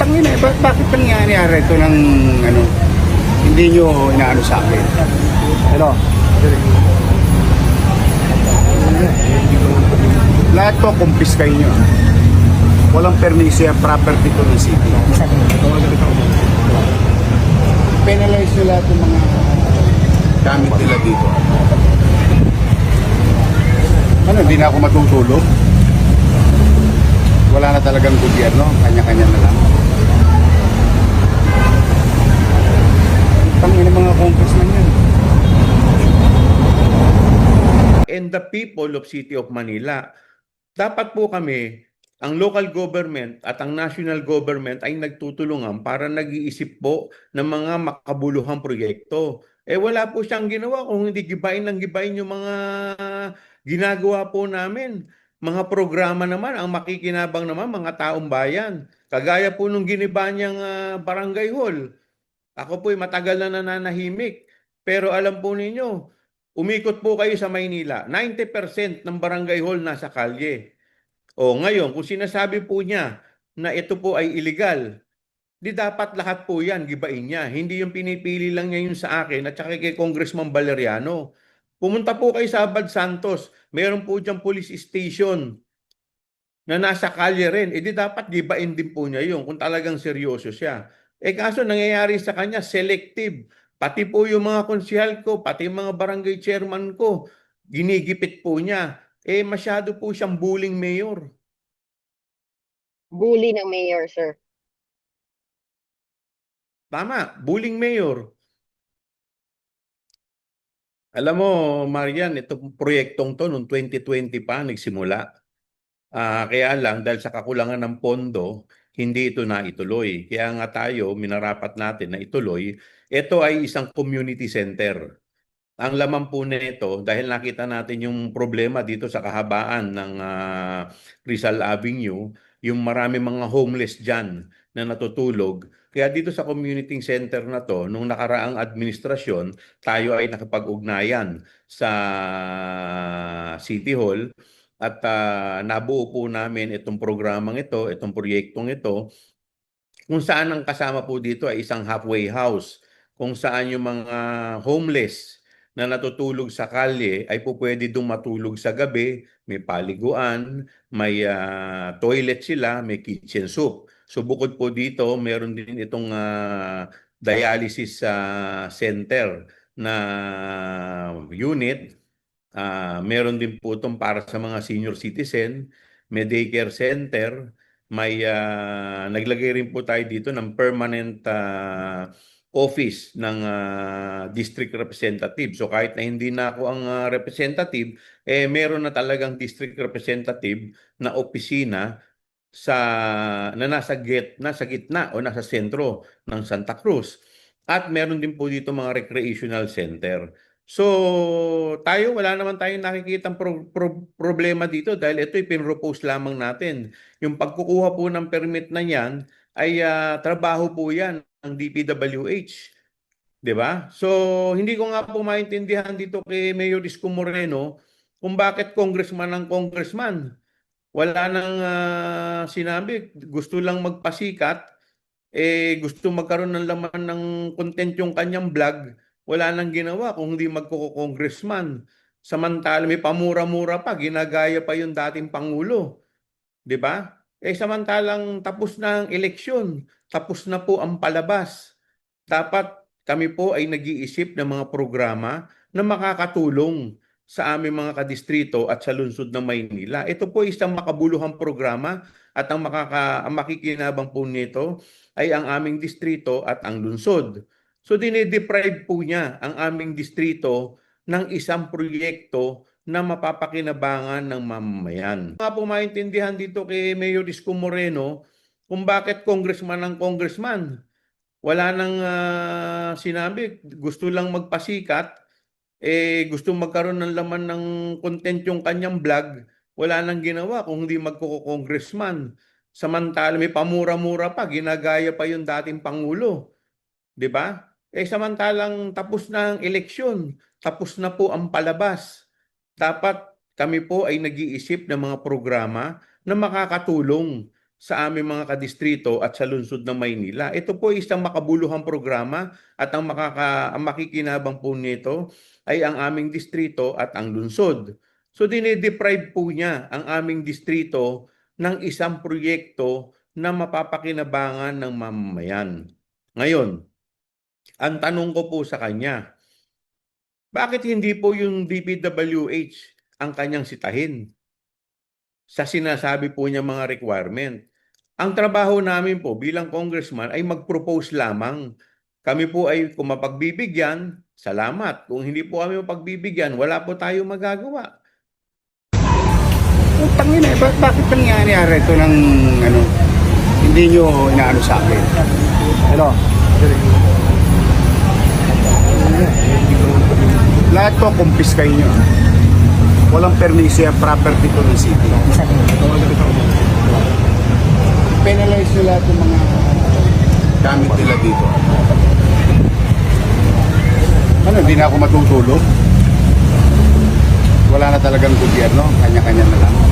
Tangina, bakit nangyayari ito ng ano, hindi nyo inaano sa akin? Ano? Lahat to kumpis kayo nyo. Walang permiso yung property to ng city. Penalize nyo lahat ng mga gamit nila dito. Ano, hindi na ako matutulog? Wala na talagang gobyerno, kanya-kanya na lang. Tangin ng mga congressman yan. And the people of City of Manila, dapat po kami, ang local government at ang national government ay nagtutulungan para nag-iisip po ng mga makabuluhang proyekto. Wala po siyang ginawa kung hindi gibain ng gibain yung mga ginagawa po namin. Mga programa naman, ang makikinabang naman, mga taong bayan. Kagaya po nung giniba niyang barangay hall. Ako po'y matagal na nananahimik. Pero alam po ninyo, umikot po kayo sa Maynila. 90% ng barangay hall nasa kalye. O ngayon, kung sinasabi po niya na ito po ay illegal, di dapat lahat po yan, gibain niya. Hindi yung pinipili lang niya yun sa akin at saka kay Congressman Valeriano. Pumunta po kayo sa Abad Santos. Meron po diyang police station na nasa kalye rin. Di dapat gibain din po niya yun kung talagang seryoso siya. Kaso nangyayari sa kanya, selective. Pati po yung mga konsyal ko, pati yung mga barangay chairman ko, ginigipit po niya. Masyado po siyang bullying mayor. Bully ng mayor, sir. Tama, bullying mayor. Alam mo, Marian, itong proyektong to noong 2020 pa nagsimula. Kaya lang, dahil sa kakulangan ng pondo, hindi ito naituloy. Kaya nga tayo, minarapat natin na ituloy. Ito ay isang community center. Ang laman po nito, dahil nakita natin yung problema dito sa kahabaan ng Rizal Avenue, yung marami mga homeless dyan na natutulog. Kaya dito sa community center na to, nung nakaraang administrasyon, tayo ay nakapag-ugnayan sa City Hall at nabuo po namin itong programang ito, itong proyektong ito, kung saan ang kasama po dito ay isang halfway house, kung saan yung mga homeless na natutulog sa kalye ay po pwede dong matulog sa gabi, may paliguan, may toilet sila, may kitchen soup. So bukod po dito, meron din itong dialysis center na unit. Meron din po itong para sa mga senior citizen, may daycare center, may naglagay rin po tayo dito ng permanent office ng district representative. So kahit na hindi na ako ang representative, meron na talagang district representative na opisina na nasa gitna o nasa sentro ng Santa Cruz. At meron din po dito mga recreational center. So, wala naman tayong nakikitang problema dito dahil ito'y pinropose lamang natin. Yung pagkukuha po ng permit na yan ay trabaho po yan ng DPWH. 'Di ba? So, hindi ko nga po maintindihan dito kay Mayor Isko Moreno kung bakit congressman ng congressman. Wala nang sinabi, gusto lang magpasikat, gusto magkaroon ng laman ng content yung kanyang vlog, wala nang ginawa kung hindi magko-congressman. Samantala may pamura-mura pa, ginagaya pa yung dating Pangulo. 'Di ba? Samantalang tapos na ang eleksyon, tapos na po ang palabas. Dapat kami po ay nag-iisip ng mga programa na makakatulong sa aming mga kadistrito at sa lungsod ng Maynila. Ito po isang makabuluhang programa at ang makikinabang po nito ay ang aming distrito at ang lungsod. So dinedeprive po niya ang aming distrito ng isang proyekto na mapapakinabangan ng mamamayan. Nga po maintindihan dito kay Mayor Isko Moreno kung bakit congressman ng congressman. Wala nang sinabi, gusto lang magpasikat, gusto magkaroon ng laman ng content yung kanyang vlog, wala nang ginawa kung hindi magko-congressman. Samantala may pamura-mura pa, ginagaya pa yung dating Pangulo. 'Di ba? Samantalang tapos na ang eleksyon, tapos na po ang palabas. Dapat kami po ay nag-iisip ng mga programa na makakatulong sa aming mga kadistrito at sa lungsod ng Maynila. Ito po ay isang makabuluhang programa at ang makikinabang po nito ay ang aming distrito at ang lungsod. So dinedeprive po niya ang aming distrito ng isang proyekto na mapapakinabangan ng mamamayan. Ngayon, ang tanong ko po sa kanya, bakit hindi po yung DPWH ang kanyang sitahin sa sinasabi po niya mga requirement? Ang trabaho namin po bilang congressman ay mag-propose lamang. Kami po ay kung mapagbibigyan, salamat. Kung hindi po kami mapagbibigyan, wala po tayo magagawa. Utang yun eh. Bakit nangyayari ito ng ano, hindi nyo inaano sa akin? Hello? Lahat to kumpiskay nyo. Walang permisi ang property to ng city. Penalize nyo lahat yung mga gamit nila dito. Ano, hindi na ako matutulog? Wala na talagang gobyerno, kanya-kanya na lang.